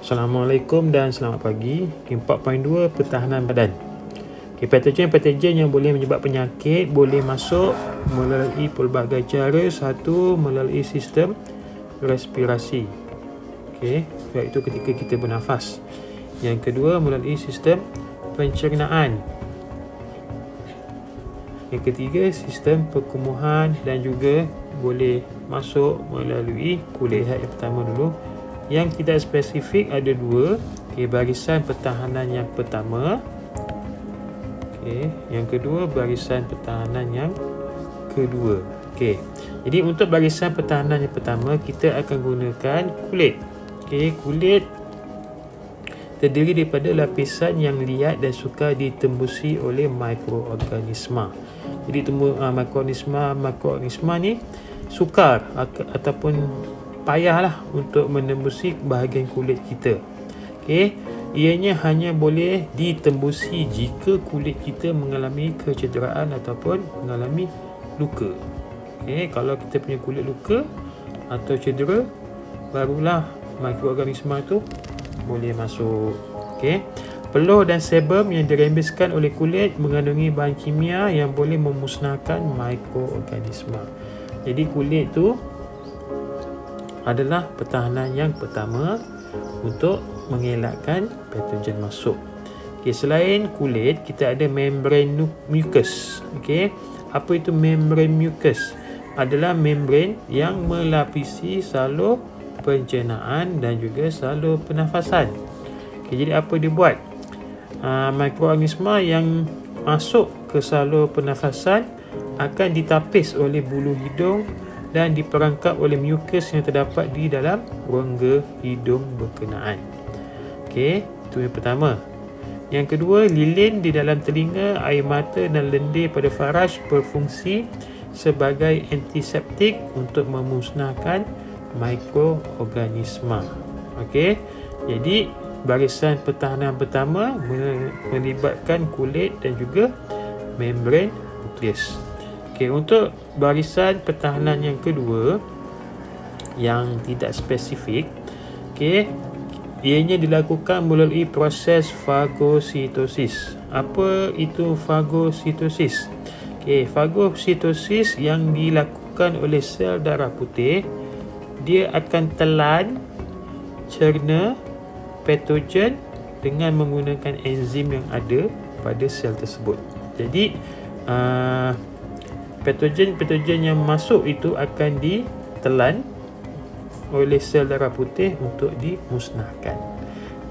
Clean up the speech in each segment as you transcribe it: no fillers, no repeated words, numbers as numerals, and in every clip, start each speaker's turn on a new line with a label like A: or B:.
A: Assalamualaikum dan selamat pagi. 4.2 pertahanan badan. Patogen yang boleh menyebabkan penyakit boleh masuk melalui pelbagai cara. Satu, melalui sistem respirasi. Iaitu ketika kita bernafas. Yang kedua, melalui sistem pencernaan. Yang ketiga, sistem perkumuhan dan juga boleh masuk melalui kulit. Yang pertama dulu. Yang tidak spesifik ada dua. Barisan pertahanan yang pertama. Yang kedua, barisan pertahanan yang kedua. Jadi untuk barisan pertahanan yang pertama, kita akan gunakan kulit. Kulit terdiri daripada lapisan yang liat dan sukar ditembusi oleh mikroorganisma. Jadi mikroorganisma ni sukar ataupun payahlah untuk menembusi bahagian kulit kita. Ianya hanya boleh ditembusi jika kulit kita mengalami kecederaan ataupun mengalami luka. Kalau kita punya kulit luka atau cedera, barulah mikroorganisma tu boleh masuk. Peluh dan sebum yang dirembeskan oleh kulit mengandungi bahan kimia yang boleh memusnahkan mikroorganisma. Jadi kulit tu adalah pertahanan yang pertama untuk mengelakkan patogen masuk. Selain kulit, kita ada membran mucus. Apa itu membran mucus? Adalah membran yang melapisi salur pencernaan dan juga salur pernafasan. Jadi apa dia buat? Mikroorganisma yang masuk ke salur pernafasan akan ditapis oleh bulu hidung dan diperangkap oleh mucus yang terdapat di dalam rongga hidung berkenaan. Itu yang pertama. Yang kedua, lilin di dalam telinga, air mata dan lendir pada faraj berfungsi sebagai antiseptik untuk memusnahkan mikroorganisma. Jadi barisan pertahanan pertama melibatkan kulit dan juga membran nukleus. Untuk barisan pertahanan yang kedua yang tidak spesifik, ianya dilakukan melalui proses fagositosis. Apa itu fagositosis? Fagositosis yang dilakukan oleh sel darah putih, dia akan telan, cerna patogen dengan menggunakan enzim yang ada pada sel tersebut. Jadi patogen yang masuk itu akan ditelan oleh sel darah putih untuk dimusnahkan.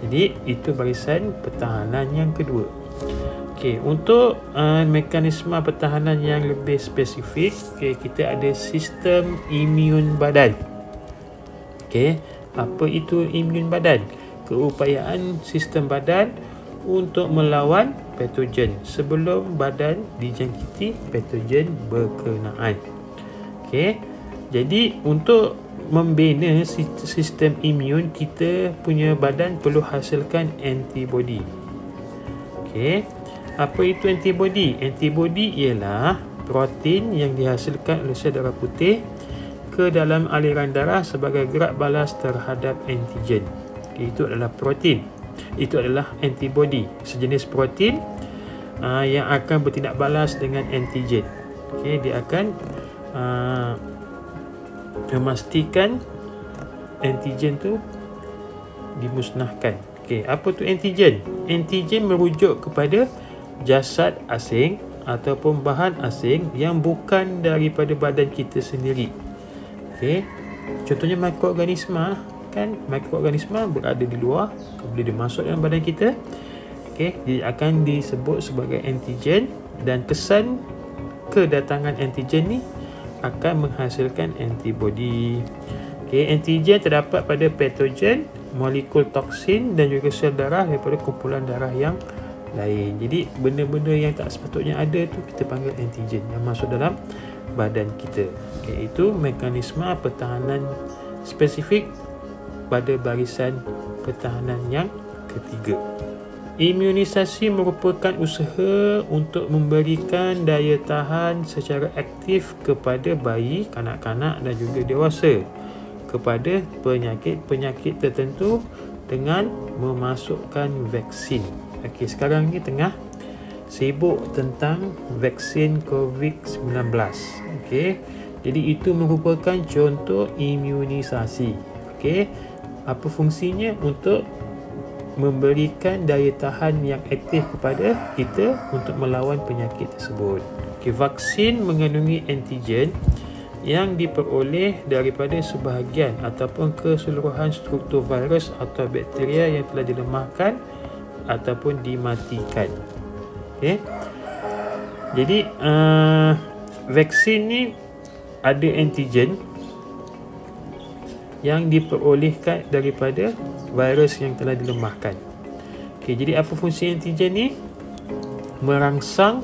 A: Jadi itu barisan pertahanan yang kedua. Untuk mekanisme pertahanan yang lebih spesifik, kita ada sistem imun badan. Apa itu imun badan? Keupayaan sistem badan untuk melawan patogen sebelum badan dijangkiti patogen berkenaan. Jadi untuk membina sistem imun, kita punya badan perlu hasilkan antibody. Apa itu antibody? Antibody ialah protein yang dihasilkan oleh sel darah putih ke dalam aliran darah sebagai gerak balas terhadap antigen. Itu adalah protein. Itu adalah antibody, sejenis protein yang akan bertindak balas dengan antigen. Dia akan memastikan antigen tu dimusnahkan. Apa tu antigen? Antigen merujuk kepada jasad asing ataupun bahan asing yang bukan daripada badan kita sendiri. Contohnya mikroorganisma. Mikroorganisma berada di luar, kemudian dia masuk dalam badan kita. Dia akan disebut sebagai antigen, dan kesan kedatangan antigen ni akan menghasilkan antibody. Antigen terdapat pada patogen, molekul toksin dan juga sel darah daripada kumpulan darah yang lain. Jadi benda-benda yang tak sepatutnya ada tu kita panggil antigen yang masuk dalam badan kita. Itu mekanisme pertahanan spesifik pada barisan pertahanan yang ketiga. Imunisasi merupakan usaha untuk memberikan daya tahan secara aktif kepada bayi, kanak-kanak dan juga dewasa kepada penyakit-penyakit tertentu dengan memasukkan vaksin. Okey, sekarang ni tengah sibuk tentang vaksin COVID-19. Okey, jadi itu merupakan contoh imunisasi. Okey, apa fungsinya? Untuk memberikan daya tahan yang aktif kepada kita untuk melawan penyakit tersebut. Okey, vaksin mengandungi antigen yang diperoleh daripada sebahagian ataupun keseluruhan struktur virus atau bakteria yang telah dilemahkan ataupun dimatikan. Okay. Jadi vaksin ni ada antigen yang diperolehkan daripada virus yang telah dilemahkan. Okay, jadi apa fungsi antigen ni? Merangsang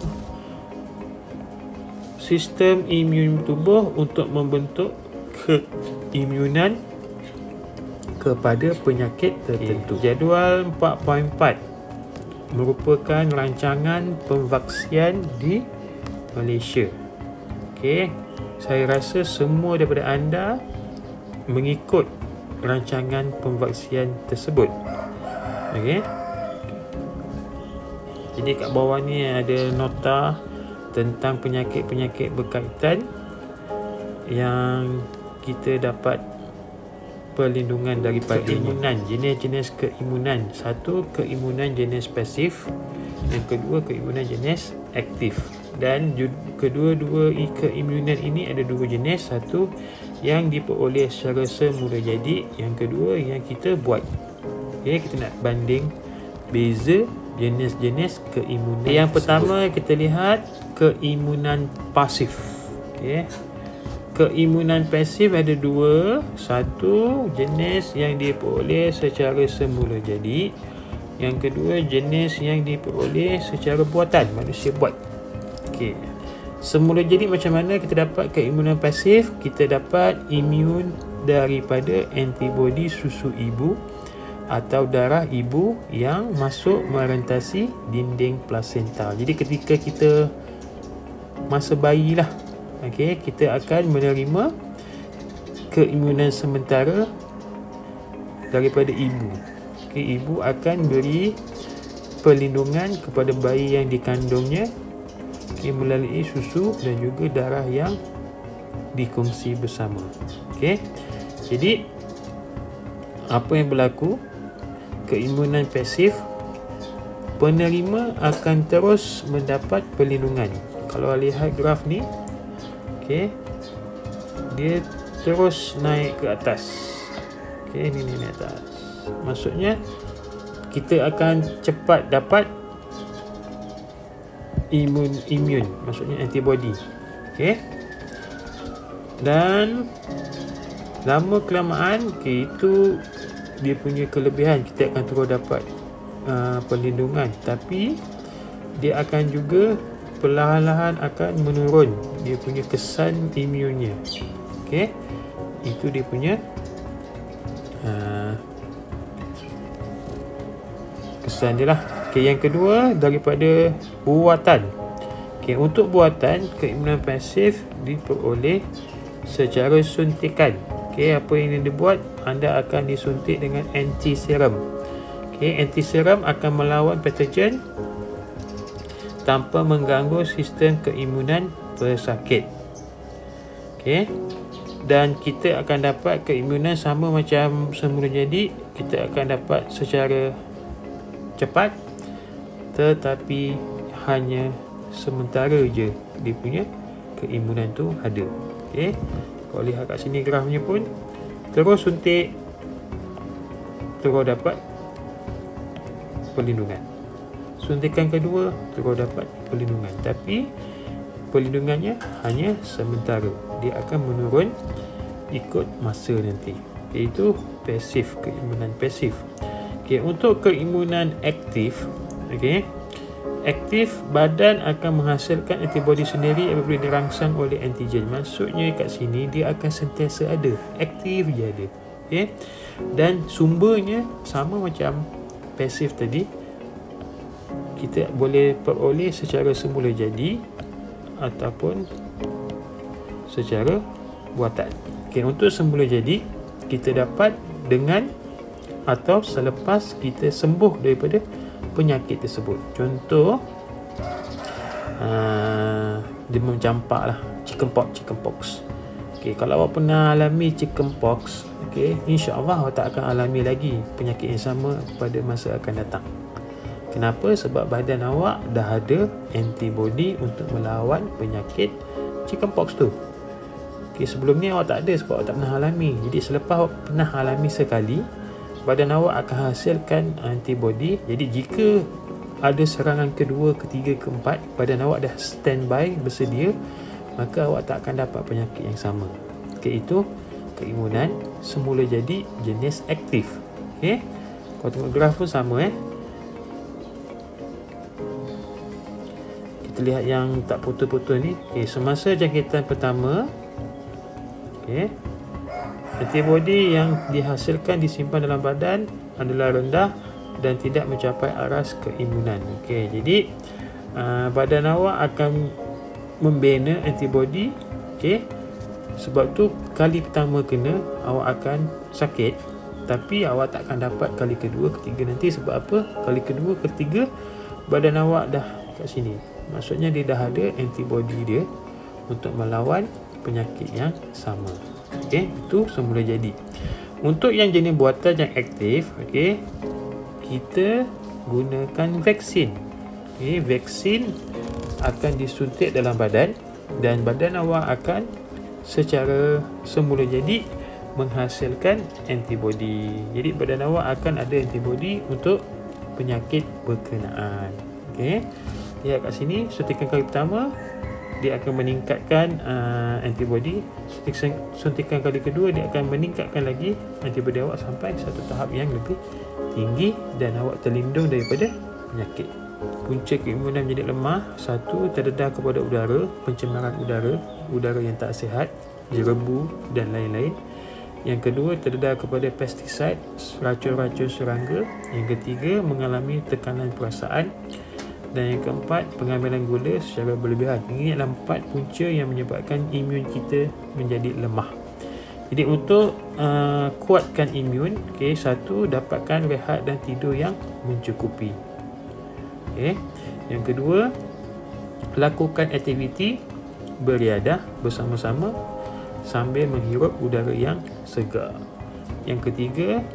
A: sistem imun tubuh untuk membentuk keimunan kepada penyakit tertentu. Jadual 4.4 merupakan rancangan pemvaksian di Malaysia. Okey, saya rasa semua daripada anda mengikut rancangan pemvaksian tersebut. Okey. Jadi kat bawah ni ada nota tentang penyakit-penyakit berkaitan yang kita dapat perlindungan daripada keimunan, jenis-jenis keimunan. Satu, keimunan jenis pasif. Yang kedua, keimunan jenis aktif. Dan kedua-dua keimunan ini ada dua jenis. Satu yang diperoleh secara semula jadi, yang kedua yang kita buat. Okay, kita nak banding beza jenis-jenis keimunan. Yang pertama kita lihat keimunan pasif. Okay. Keimunan pasif ada dua. Satu, jenis yang diperoleh secara semula jadi. Yang kedua, jenis yang diperoleh secara buatan, manusia buat. Okey. Semula jadi macam mana kita dapat keimunan pasif? Kita dapat imun daripada antibodi susu ibu atau darah ibu yang masuk merentasi dinding plasenta. Jadi ketika kita masa bayi lah, okey, kita akan menerima keimunan sementara daripada ibu. Okey, ibu akan beri perlindungan kepada bayi yang dikandungnya, okey, melalui susu dan juga darah yang dikongsi bersama. Okey. Jadi apa yang berlaku? Keimunan pasif, penerima akan terus mendapat perlindungan. Kalau lihat graf ni, okey, dia terus naik ke atas. Okey, ni atas. Maksudnya kita akan cepat dapat imun, maksudnya antibody. Okey. Dan lama kelamaan, okey, itu dia punya kelebihan, kita akan terus dapat perlindungan, tapi dia akan juga perlahan-lahan akan menurun dia punya kesan imunnya. Okey, itu dia punya kesan dia lah. Okey, yang kedua daripada buatan. Okey, untuk buatan, keimunan pasif diperoleh secara suntikan. Okey, apa yang dibuat? Anda akan disuntik dengan anti-serum. Okey, anti-serum akan melawan patogen tanpa mengganggu sistem keimunan pesakit. Okey. Dan kita akan dapat keimunan sama macam semula jadi, kita akan dapat secara cepat, tetapi hanya sementara je dia punya keimunan tu ada. Okey. Kalau lihat kat sini grafnya pun, terus suntik, terus dapat perlindungan. Suntikan kedua, terus dapat perlindungan. Tapi perlindungannya hanya sementara. Dia akan menurun ikut masa nanti. Okay, itu pasif, keimunan pasif. Okay, untuk keimunan aktif, okay, aktif, badan akan menghasilkan antibodi sendiri apabila dirangsang oleh antigen. Maksudnya kat sini dia akan sentiasa ada, aktif je ada. Okay? Dan sumbernya sama macam pasif tadi, kita boleh peroleh secara semula jadi ataupun secara buatan. Okay, untuk semula jadi kita dapat dengan atau selepas kita sembuh daripada penyakit tersebut. Contoh demam campak lah, chickenpox. Okey, kalau awak pernah alami chickenpox, okey, insya-Allah awak tak akan alami lagi penyakit yang sama pada masa akan datang. Kenapa? Sebab badan awak dah ada antibody untuk melawan penyakit chickenpox tu. Okey, sebelum ni awak tak ada sebab awak tak pernah alami. Jadi selepas awak pernah alami sekali, badan awak akan hasilkan antibody. Jadi jika ada serangan kedua, ketiga, keempat, badan awak dah standby, bersedia, maka awak tak akan dapat penyakit yang sama. Okey, itu keimunan semula jadi jenis aktif. Okey, kau tengok graf pun sama Kita lihat yang tak putus-putus ni. Okey, semasa jangkitan pertama, okey, antibody yang dihasilkan disimpan dalam badan adalah rendah dan tidak mencapai aras keimunan. Okey, jadi badan awak akan membina antibody. Okey, sebab tu kali pertama kena awak akan sakit, tapi awak tak akan dapat kali kedua, ketiga nanti. Sebab apa? Kali kedua, ketiga badan awak dah kat sini. Maksudnya dia dah ada antibody dia untuk melawan penyakit yang sama. Okey, itu semula jadi. Untuk yang jenis buatan yang aktif, okey, kita gunakan vaksin. Okey, vaksin akan disuntik dalam badan dan badan awak akan secara semula jadi menghasilkan antibody. Jadi badan awak akan ada antibody untuk penyakit berkenaan. Okey, lihat kat sini, suntikan kali pertama dia akan meningkatkan antibody. Suntikan kali kedua dia akan meningkatkan lagi antibody awak sampai satu tahap yang lebih tinggi dan awak terlindung daripada penyakit. Punca keimunan menjadi lemah. Satu, terdedah kepada udara, pencemaran udara yang tak sihat, jerebu dan lain-lain. Yang kedua, terdedah kepada pestisida, racun-racun serangga. Yang ketiga, mengalami tekanan perasaan. Dan yang keempat, pengambilan gula secara berlebihan. Ini adalah 4 punca yang menyebabkan imun kita menjadi lemah. Jadi untuk kuatkan imun, okey, satu, dapatkan rehat dan tidur yang mencukupi. Okey. Yang kedua, lakukan aktiviti beriadah bersama-sama sambil menghirup udara yang segar. Yang ketiga,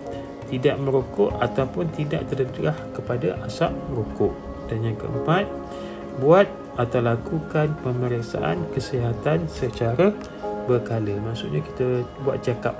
A: tidak merokok ataupun tidak terdedah kepada asap rokok. Dan yang keempat, buat atau lakukan pemeriksaan kesihatan secara berkala. Maksudnya kita buat check up